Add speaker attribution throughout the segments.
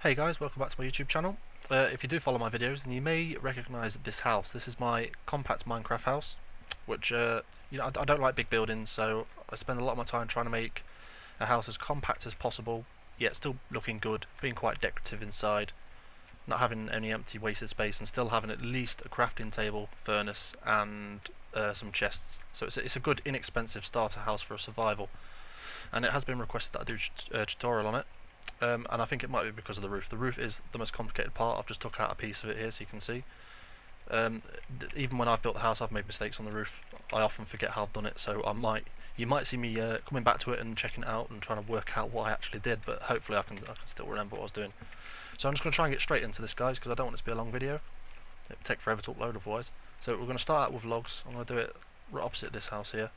Speaker 1: Hey guys, welcome back to my YouTube channel. If you do follow my videos, then you may recognise this house. This is my compact Minecraft house, which I don't like big buildings, so I spend a lot of my time trying to make a house as compact as possible, yet still looking good, being quite decorative inside, not having any empty wasted space, and still having at least a crafting table, furnace, and some chests. So it's a good, inexpensive starter house for a survival, and it has been requested that I do a tutorial on it. And I think it might be because of the roof. The roof is the most complicated part. I've just took out a piece of it here so you can see. Even when I've built the house, I've made mistakes on the roof. I often forget how I've done it, so you might see me coming back to it and checking it out and trying to work out what I actually did, but hopefully I can still remember what I was doing. So I'm just going to try and get straight into this, guys, because I don't want it to be a long video. It would take forever to upload otherwise. So we're going to start out with logs. I'm going to do it right opposite this house here.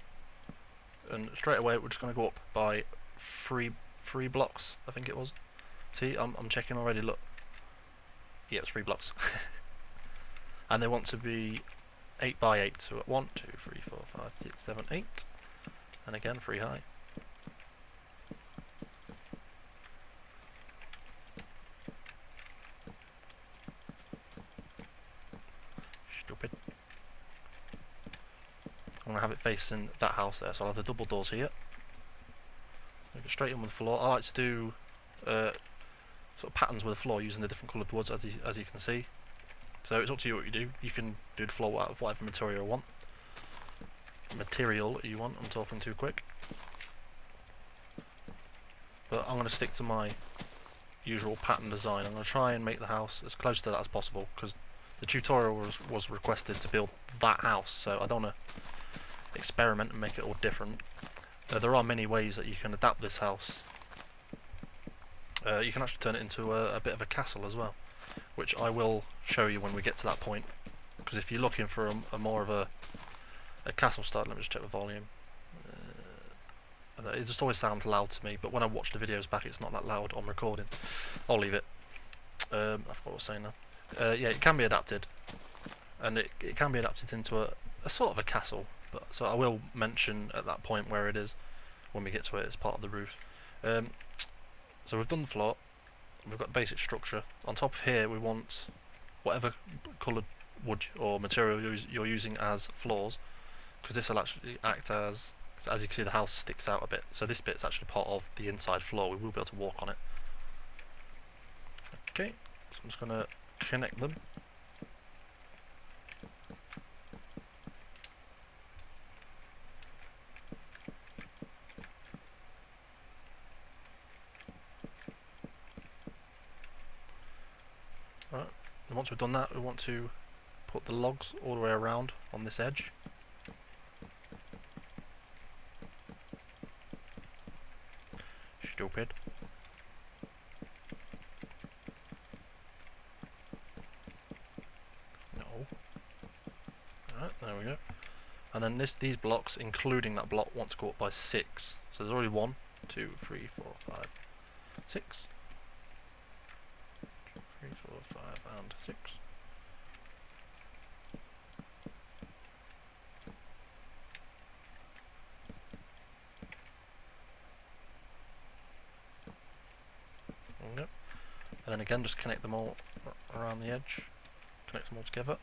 Speaker 1: And straight away we're just going to go up by three blocks, I think it was. See, I'm checking already, look. Yeah, it's 3 blocks. And they want to be 8 by 8, so at 1, 2, 3, 4, 5, 6, 7, 8. And again, 3 high. Stupid. I'm going to have it facing that house there, so I'll have the double doors here. Go straight in with the floor. I like to do sort of patterns with the floor using the different coloured woods, as you can see. So it's up to you what you do. You can do the floor out of whatever material you want. I'm talking too quick. But I'm going to stick to my usual pattern design. I'm going to try and make the house as close to that as possible, because the tutorial was requested to build that house, so I don't want to experiment and make it all different. There are many ways that you can adapt this house. You can actually turn it into a bit of a castle as well, which I will show you when we get to that point. Because if you're looking for a more of a castle style, let me just check the volume. It just always sounds loud to me, but when I watch the videos back, it's not that loud on recording. I'll leave it. I forgot what I was saying now. Yeah, it can be adapted, and it can be adapted into a sort of a castle. But so I will mention at that point where it is when we get to it as part of the roof. So we've done the floor, we've got the basic structure. On top of here we want whatever coloured wood or material you're using as floors, because this will actually act as you can see, the house sticks out a bit, so this bit's actually part of the inside floor. We will be able to walk on it. Okay, so I'm just going to connect them. Right, and once we've done that, we want to put the logs all the way around on this edge. Stupid. No. Alright, there we go. And then these blocks, including that block, want to go up by 6. So there's already 1, 2, 3, 4, 5, 6. 3, 4, 5, and 6. Yep. And then again, just connect them all around the edge. Connect them all together.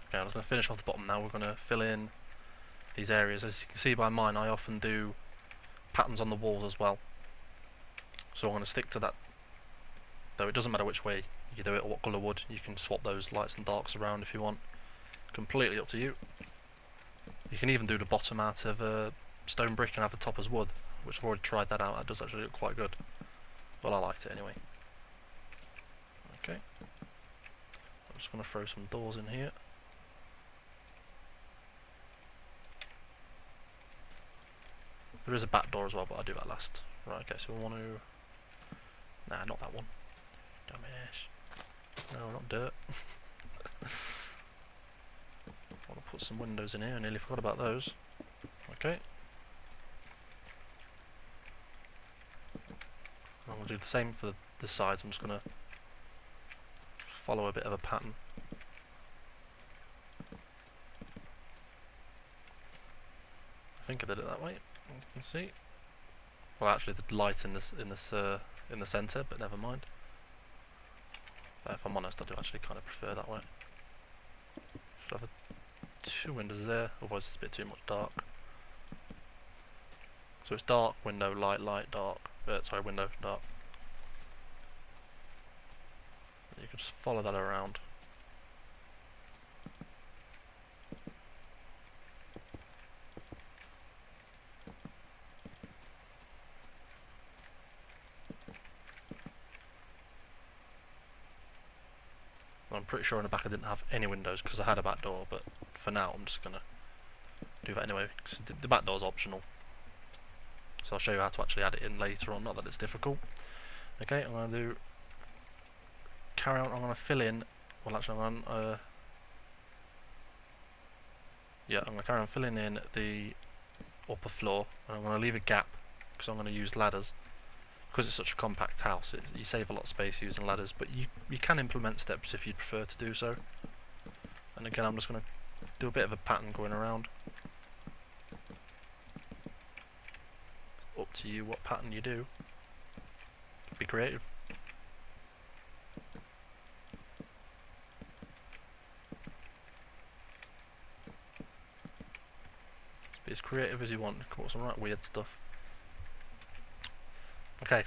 Speaker 1: Okay, I'm just going to finish off the bottom now. We're going to fill in these areas. As you can see by mine, I often do patterns on the walls as well. So I'm going to stick to that. Though it doesn't matter which way you do it or what colour wood, you can swap those lights and darks around if you want. Completely up to you. You can even do the bottom out of stone brick and have the top as wood, which I've already tried that out. That does actually look quite good. Well, I liked it anyway. Okay. I'm just going to throw some doors in here. There is a back door as well, but I'll do that last. Right, okay, so we want to... Nah, not that one. Dumbass. No, not dirt. I want to put some windows in here, I nearly forgot about those. Okay. I'm going to do the same for the sides. I'm just going to follow a bit of a pattern. I think I did it that way, as you can see. Well, actually, the light in the centre, but never mind. If I'm honest, I do actually kind of prefer that way. Should have 2 windows there, otherwise it's a bit too much dark. So it's dark, window, light, light, dark. Sorry, window, dark. You can just follow that around. I'm pretty sure in the back I didn't have any windows because I had a back door, but for now I'm just going to do that anyway, because the back door is optional. So I'll show you how to actually add it in later on, not that it's difficult. Okay, I'm going to carry on, I'm going to fill in, well actually I'm going to carry on filling in the upper floor, and I'm going to leave a gap because I'm going to use ladders. Because it's such a compact house, you save a lot of space using ladders, but you can implement steps if you prefer to do so. And again, I'm just going to do a bit of a pattern going around. Up to you what pattern you do. Be creative. Just be as creative as you want, come up with some right weird stuff. Okay,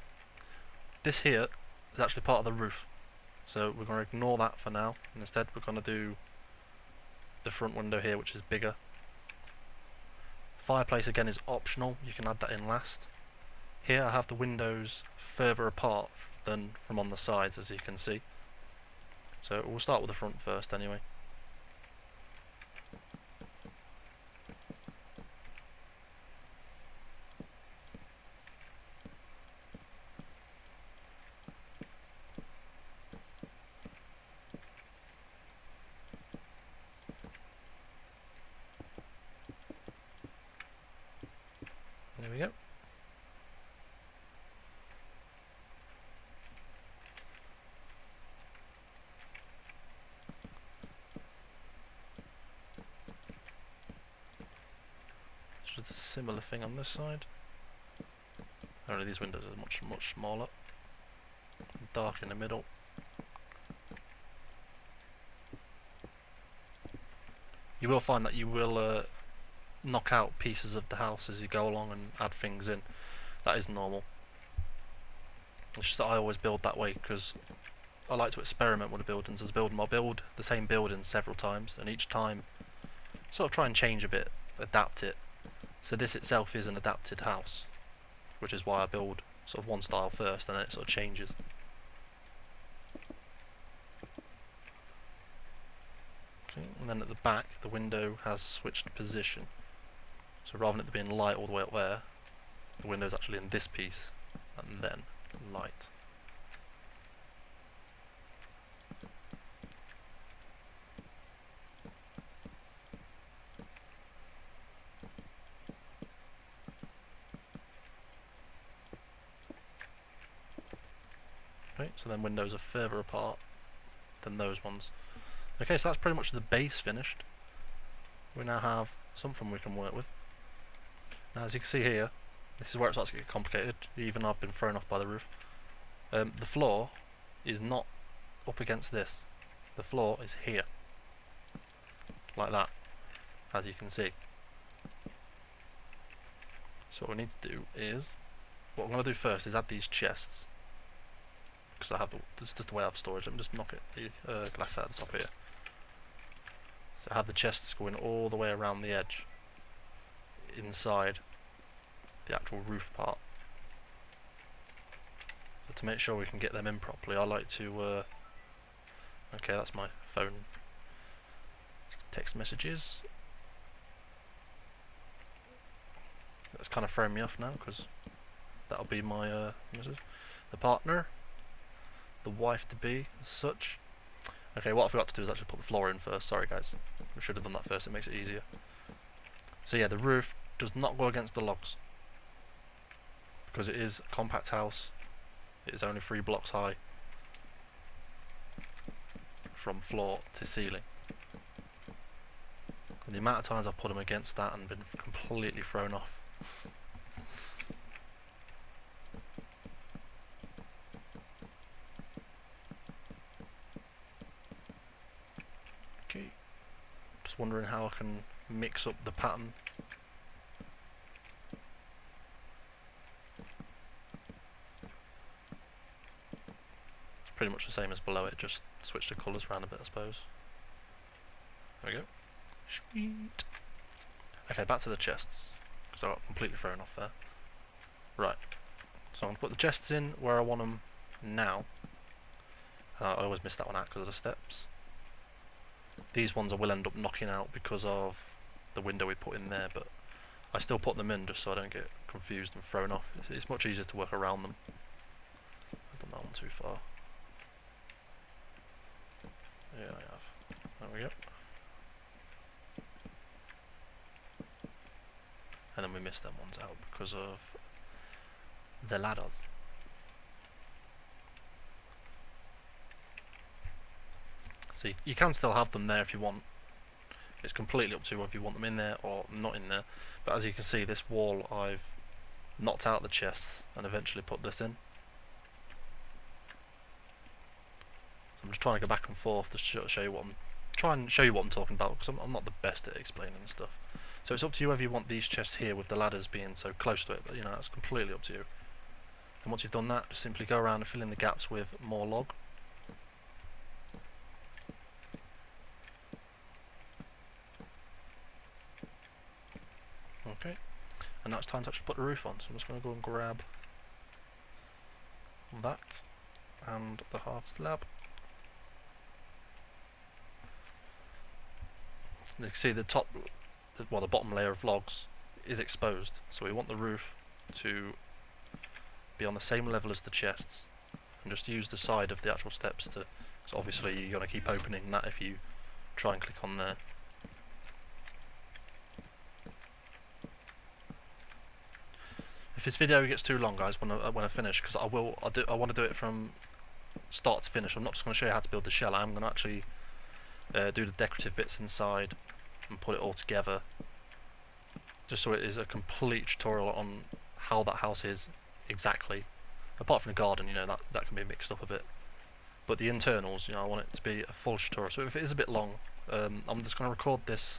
Speaker 1: this here is actually part of the roof, so we're going to ignore that for now, and instead we're going to do the front window here, which is bigger. Fireplace again is optional, you can add that in last. Here I have the windows further apart than from on the sides, as you can see. So we'll start with the front first anyway. There we go. Just a similar thing on this side. Only these windows are much smaller. Dark in the middle. You will find that you will knock out pieces of the house as you go along and add things in. That is normal. It's just that I always build that way because I like to experiment with the buildings. As a builder, I'll build the same building several times, and each time sort of try and change a bit, adapt it. So this itself is an adapted house, which is why I build sort of one style first and then it sort of changes. Okay, and then at the back the window has switched position. So rather than it being light all the way up there, the window is actually in this piece, and then light. Okay, so then windows are further apart than those ones. Okay, so that's pretty much the base finished. We now have something we can work with. Now as you can see here, this is where it starts to get complicated, even I've been thrown off by the roof. The floor is not up against this. The floor is here. Like that, as you can see. So what we need to do is, what I'm going to do first is add these chests. Because I have this is just the way I have storage. Let me just knock the glass out of the top here. So I have the chests going all the way around the edge, inside the actual roof part. So to make sure we can get them in properly, I like to okay, that's my phone text messages. That's kind of throwing me off now because that'll be my message. The partner, the wife to be, as such. Okay, what I forgot to do is actually put the floor in first. Sorry guys, we should have done that first. It makes it easier. So yeah, the roof does not go against the logs because it is a compact house. It is only 3 blocks high from floor to ceiling. And the amount of times I've put them against that and been completely thrown off. Okay, just wondering how I can mix up the pattern. It's pretty much the same as below it, just switch the colours around a bit, I suppose. There we go. Sweet. Okay, back to the chests, because I got completely thrown off there. Right, so I'm going to put the chests in where I want them now. And I always miss that one out because of the steps. These ones I will end up knocking out because of the window we put in there, but I still put them in just so I don't get confused and thrown off. It's much easier to work around them. I've done that one too far. Yeah, I have. There we go. And then we missed them ones out because of the ladders. So you can still have them there if you want. It's completely up to you whether you want them in there or not in there. But as you can see, this wall I've knocked out the chests and eventually put this in. So I'm just trying to go back and forth to show you what I'm talking about, because I'm not the best at explaining stuff. So it's up to you whether you want these chests here with the ladders being so close to it, but you know, that's completely up to you. And once you've done that, just simply go around and fill in the gaps with more log. Okay, and now it's time to actually put the roof on, so I'm just going to go and grab that and the half slab. And you can see the top, well, the bottom layer of logs is exposed, so we want the roof to be on the same level as the chests, and just use the side of the actual steps to, so obviously you're going to keep opening that if you try and click on there. If this video gets too long, guys, when I finish, because I want to do it from start to finish. I'm not just going to show you how to build the shell. I'm going to actually do the decorative bits inside and put it all together, just so it is a complete tutorial on how that house is exactly. Apart from the garden, you know, that can be mixed up a bit. But the internals, you know, I want it to be a full tutorial. So if it is a bit long, I'm just going to record this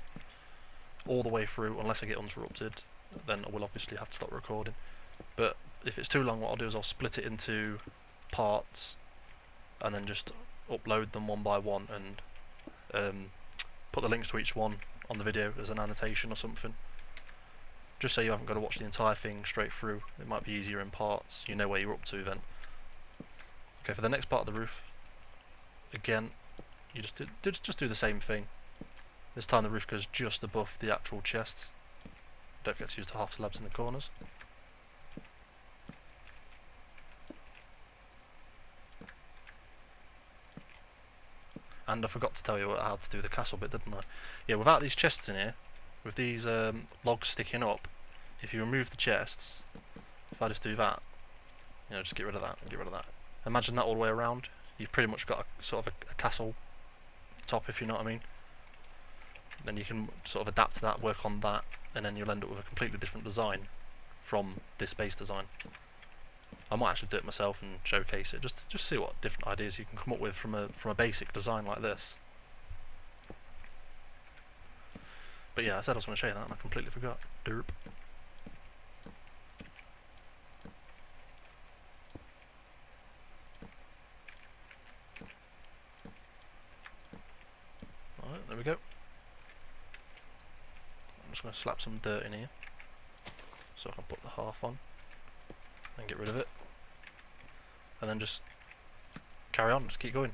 Speaker 1: all the way through unless I get interrupted. Then I will obviously have to stop recording. But if it's too long, what I'll do is I'll split it into parts and then just upload them one by one and put the links to each one on the video as an annotation or something. Just so you haven't got to watch the entire thing straight through. It might be easier in parts. You know where you're up to then. Okay, for the next part of the roof, again, you just do the same thing. This time the roof goes just above the actual chests. Don't forget to use the half slabs in the corners. And I forgot to tell you how to do the castle bit, didn't I? Yeah, without these chests in here, with these logs sticking up, if you remove the chests, if I just do that, you know, just get rid of that and get rid of that. Imagine that all the way around. You've pretty much got a sort of a castle top, if you know what I mean. Then you can sort of adapt to that, work on that, and then you'll end up with a completely different design from this base design. I might actually do it myself and showcase it, just see what different ideas you can come up with from a basic design like this. But yeah, I said I was going to show you that and I completely forgot. Derp. Alright, there we go. I'm just going to slap some dirt in here so I can put the half on and get rid of it, and then just carry on, just keep going.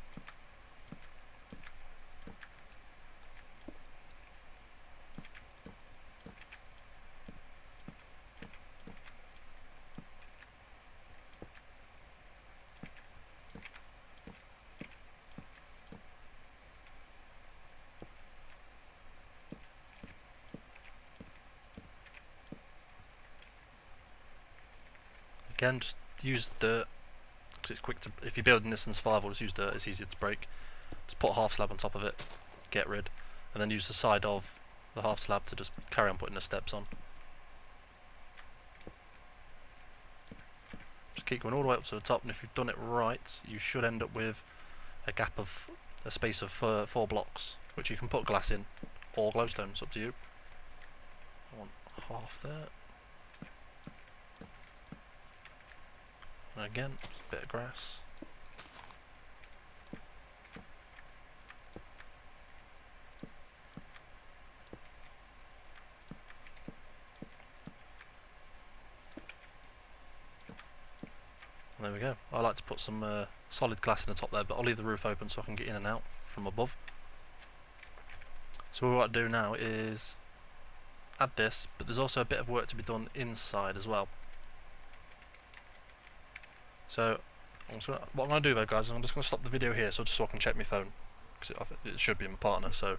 Speaker 1: Again, just use dirt, because it's quick to. If you're building this in survival, just use dirt. It's easier to break. Just put a half slab on top of it, get rid, and then use the side of the half slab to just carry on putting the steps on. Just keep going all the way up to the top, and if you've done it right, you should end up with a gap of a space of 4 blocks, which you can put glass in or glowstone. It's up to you. I want half there. And again, a bit of grass. And there we go. I like to put some solid glass in the top there, but I'll leave the roof open so I can get in and out from above. So what I do now is add this, but there's also a bit of work to be done inside as well. So what I'm going to do though, guys, is I'm just going to stop the video here, just so I can check my phone, because it should be my partner. So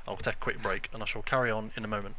Speaker 1: I'll take a quick break and I shall carry on in a moment.